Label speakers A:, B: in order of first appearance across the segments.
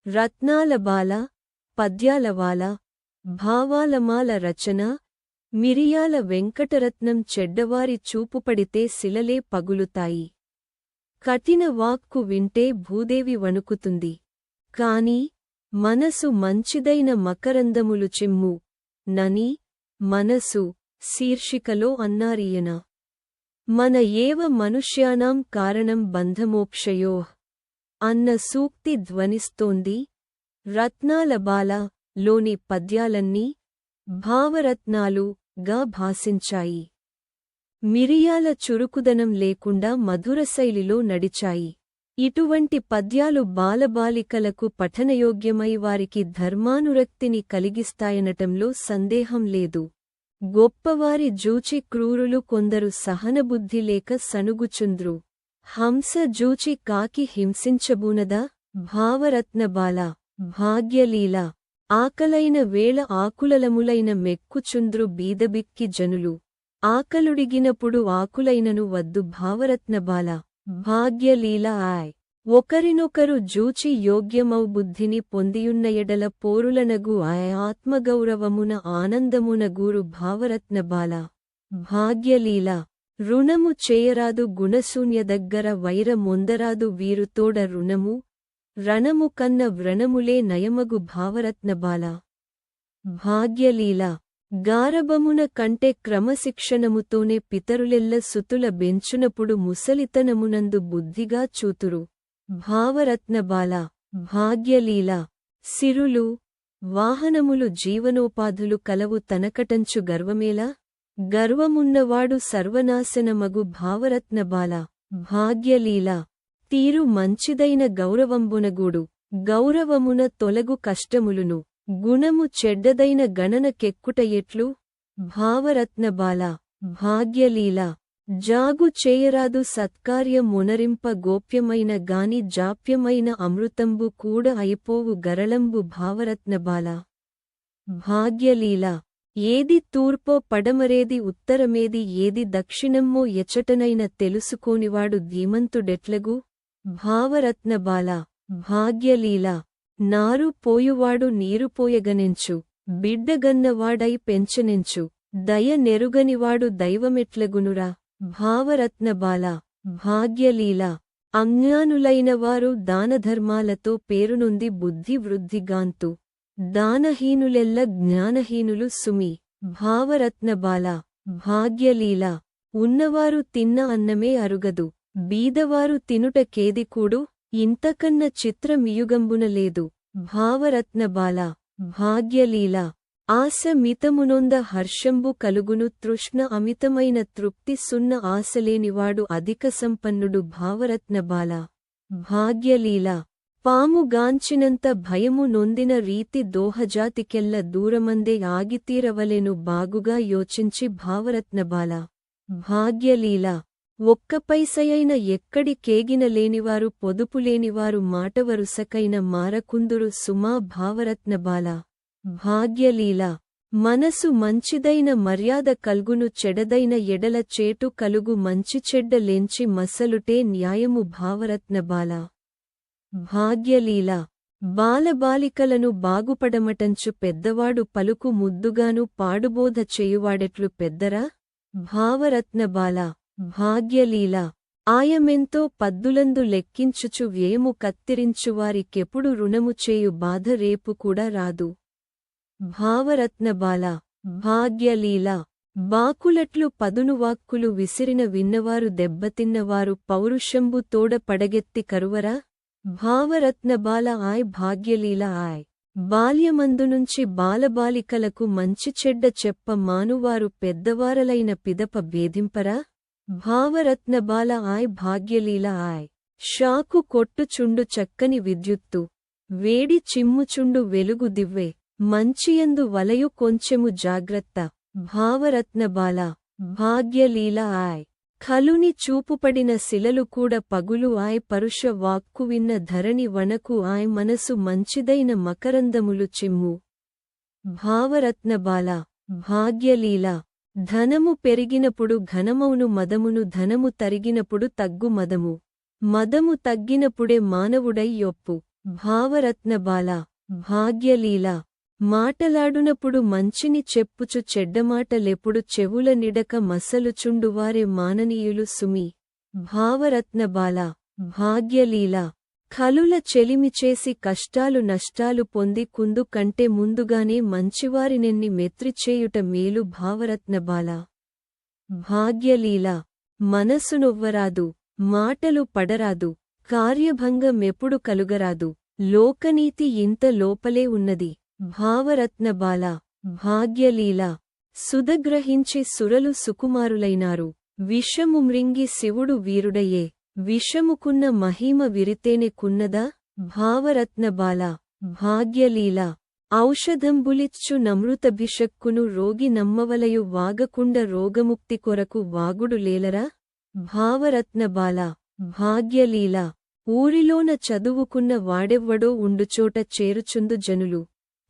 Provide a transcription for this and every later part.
A: రత్నాలబాల, పద్యాలవాల, భావాలమాల రచన. మిరియాల వెంకటరత్నం. చెడ్డవారి చూపుపడితే శిలలే పగులుతాయి. కఠిన వాక్కు వింటే భూదేవి వణుకుతుంది. కాని మనసు మంచిదైన మకరందములు చిమ్ము నని మనసు శీర్షికలో అన్నారీయన. మన ఏవ మనుష్యానాం కారణం బంధమోక్షయోః అన్న సూక్తి ధ్వనిస్తోంది. రత్నాలబాల లోని పద్యాలన్నీ భావరత్నాలు గా భాసించాయి. మిరియాల చురుకుదనం లేకుండా మధురశైలిలో నడిచాయి. ఇటువంటి పద్యాలు బాలబాలికలకు పఠనయోగ్యమై వారికి ధర్మానురక్తిని కలిగిస్తాయనటంలో సందేహం లేదు. గొప్పవారి జూచి క్రూరులు కొందరు సహనబుద్ధి లేక సణుగుచుంద్రు. హంస జూచి కాకి హింసించబూనదా. భావరత్నబాల, భాగ్యలీల. ఆకలైన వేళ ఆకులలములైన మెక్కుచుంద్రు బీదబిక్కి జనులు. ఆకలుడిగినప్పుడు ఆకులైనను వద్దు. భావరత్నబాల, భాగ్యలీల. ఒకరినొకరు జూచి యోగ్యమౌ బుద్ధిని పొందియున్న ఎడల పోరులనగు ఆత్మగౌరవమున ఆనందమునగూరు. భావరత్నబాల, భాగ్యలీల. రుణము చేయరాదు గుణశూన్య దగ్గర వైర మొందరాదు వీరుతోడ రుణము రణము కన్న వ్రణములే నయమగు. భావరత్నబాల, భాగ్యలీల. గారబమున కంటే క్రమశిక్షణముతోనే పితరులెల్ల సుతుల బెంచునప్పుడు ముసలితనమునందు బుద్ధిగా చూతురు. భావరత్నబాల, భాగ్యలీల. సిరులు వాహనములు జీవనోపాధులు కలవు తనకటంచు గర్వమేలా. గర్వమున్నవాడు సర్వనాశనమగు. భావరత్నబాల, భాగ్యలీల. తీరు మంచిదైన గౌరవంబునగూడు. గౌరవమున తొలగు కష్టములును. గుణము చెడ్డదైన గణన కెక్కుట ఎట్లు. భావరత్నబాల, భాగ్యలీల. జాగు చేయరాదు సత్కార్యమునరింప గోప్యమైన గాని జాప్యమైన అమృతంబు కూడ అయిపోవు గరళంబు. భావరత్నబాల, భాగ్యలీల. ఏది తూర్పో పడమరేది ఉత్తరమేది ఏది దక్షిణమ్మో ఎచటనైన తెలుసుకోనివాడు ధీమంతుడెట్లగు. భావరత్నబాల, భాగ్యలీల. నారు పోయువాడు నీరుపోయగనెంచు. బిడ్డగన్నవాడై పెంచనెంచు. దయ నెరుగనివాడు దైవమెట్లగునురా. భావరత్నబాల, భాగ్యలీల. అజ్ఞానులైనవారు దానధర్మాలతో పేరునొంది బుద్ధి వృద్ధిగాంతు. దానహీనులెల్ల జ్ఞానహీనులు సుమి. భావరత్నబాల, భాగ్యలీల. ఉన్నవారు తిన్న అన్నమే అరుగదు. బీదవారు తినుట కేదికూడు. ఇంతకన్న చిత్రమియుగంబున లేదు. భావరత్నబాల, భాగ్యలీల. ఆశ మితమునొంద హర్షంబు కలుగును. తృష్ణ అమితమైన తృప్తి సున్న ఆశలేనివాడు అధిక సంపన్నుడు. భావరత్నబాల, భాగ్యలీల. పాము గాంచినంత భయము నొందిన రీతి దోహజాతికెల్ల దూరమందే ఆగితీరవలెను బాగుగా యోచించి. భావరత్నబాల, భాగ్యలీల. ఒక్క పైసయైన ఎక్కడి కేగిన లేనివారు పొదుపులేనివారు మాటవరుసకైన మారకుందురు సుమా. భావరత్నబాల, భాగ్యలీల. మనసు మంచిదైన మర్యాద కల్గును చెడదైన ఎడల చేటు కలుగు. మంచి చెడ్డ లెంచి మసలుటే న్యాయము. భావరత్నబాల, భాగ్యలీల. బాలబాలికలను బాగుపడమటంచు పెద్దవాడు పలుకు ముద్దుగాను పాడుబోధ చేయువాడెట్లు పెద్దరా. భావరత్నబాల, భాగ్యలీల. ఆయమెంతో పద్దులందు లెక్కించుచు వ్యయము కత్తిరించువారికెప్పుడు రుణము చేయు బాధ రేపు కూడా రాదు. భావరత్నబాల, భాగ్యలీల. బాకులట్లు పదునువాక్కులు విసిరిన విన్నవారు దెబ్బతిన్నవారు పౌరుషంబు తోడ పడగెత్తి కరువరా. భావరత్నబాల, భాగ్యలీల. బాల్యమందునుంచి బాలబాలికలకు మంచి చెడ్డ చెప్ప మానువారు పెద్దవారలైన పిదప భేదింపరా. భావరత్నబాల, భాగ్యలీల. షాకు కొట్టుచుండు చక్కని విద్యుత్తు. వేడి చిమ్ముచుండు వెలుగు దివ్వె. మంచియందు వలయు కొంచెము జాగ్రత్త. భావరత్నబాల, భాగ్యలీల. ఖలుని చూపుపడిన శిలలు కూడా పగులు. పరుష వాక్కు విన్న ధరణి వణకు. మనసు మంచిదైన మకరందములు చిమ్ము. భావరత్నబాల, భాగ్యలీల. ధనము పెరిగినప్పుడు ఘనమౌను మదమును. ధనము తరిగినప్పుడు తగ్గు మదము. మదము తగ్గినప్పుడే మానవుడై యొప్పు. భావరత్నబాల భాగ్యలీల మాటలాడునప్పుడు మంచిని చెప్పుచు చెడ్డమాటలెప్పుడు చెవుల నిడక మసలుచుండువారే మాననీయులు సుమి. భావరత్నబాల భాగ్యలీల కలుల చెలిమిచేసి కష్టాలు నష్టాలు పొంది కుందు కంటే ముందుగానే మంచివారినెన్ని మెత్రిచేయుట మేలు. భావరత్నబాల భాగ్యలీల మనసునొవ్వరాదు, మాటలు పడరాదు, కార్యభంగమెప్పుడు కలుగరాదు, లోకనీతి ఇంత లోపలే ఉన్నది. భావరత్నబాల భాగ్యలీల సుధగ్రహించి సురలు సుకుమారులైనారు, విషము మృంగి శివుడు వీరుడయే, విషముకున్న మహిమ విరితేనె కున్నదా. భావరత్నబాల భాగ్యలీల ఔషధంబులిచ్చు నమృతభిషక్కును రోగి నమ్మవలయు వాగకుండ రోగముక్తి కొరకు వాగుడు లేలరా. భావరత్నబాల భాగ్యలీల ఊరిలోన చదువుకున్న వాడెవ్వడో ఉండుచోట చేరుచుందు జనులు,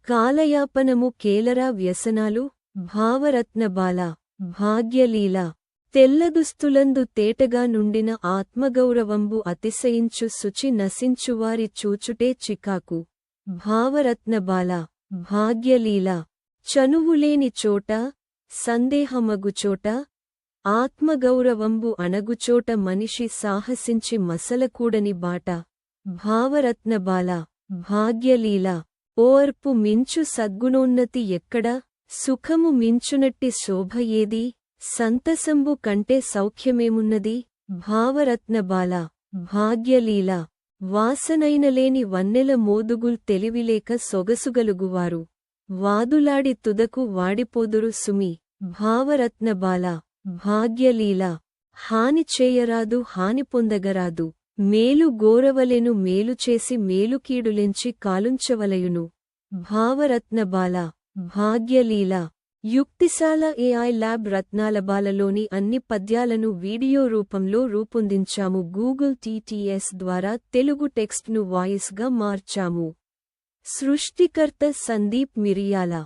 A: కాలయాపనము కేలరా వ్యసనాలు. భావరత్నబాల భాగ్యలీల తెల్లదుస్తులందు తేటగా నుండిన ఆత్మగౌరవంబు అతిశయించు శుచి నశించువారి చూచుటే చికాకు. భావరత్నబాల భాగ్యలీల చనువులేని చోట, సందేహమగుచోట, ఆత్మగౌరవంబు అణగుచోట మనిషి సాహసించి మసలకూడని బాట. భావరత్నబాల భాగ్యలీల ఓర్పు మించు సద్గుణోన్నతి ఎక్కడ, సుఖము మించునట్టి శోభ ఏది, సంతసంబు కంటే సౌఖ్యమేమున్నది. భావరత్నబాల భాగ్యలీల వాసనైనలేని వన్నెల మోదుగుల్ తెలివిలేక సొగసుగలుగువారు, వాదులాడి తుదకు వాడిపోదురు సుమి. భావరత్నబాల భాగ్యలీల హాని చేయరాదు, హాని పొందగరాదు, మేలు గోరవలెను మేలుచేసి మేలుకీడులెంచి కాలుంచవలయును. భావరత్నబాల భాగ్యలీల యుక్తిశాల AI ల్యాబ్ రత్నాలబాలలోని అన్ని పద్యాలను వీడియో రూపంలో రూపొందించాము. గూగుల్ TTS ద్వారా తెలుగు టెక్స్ట్ను వాయిస్గా మార్చాము. సృష్టికర్త సందీప్ మిరియాల.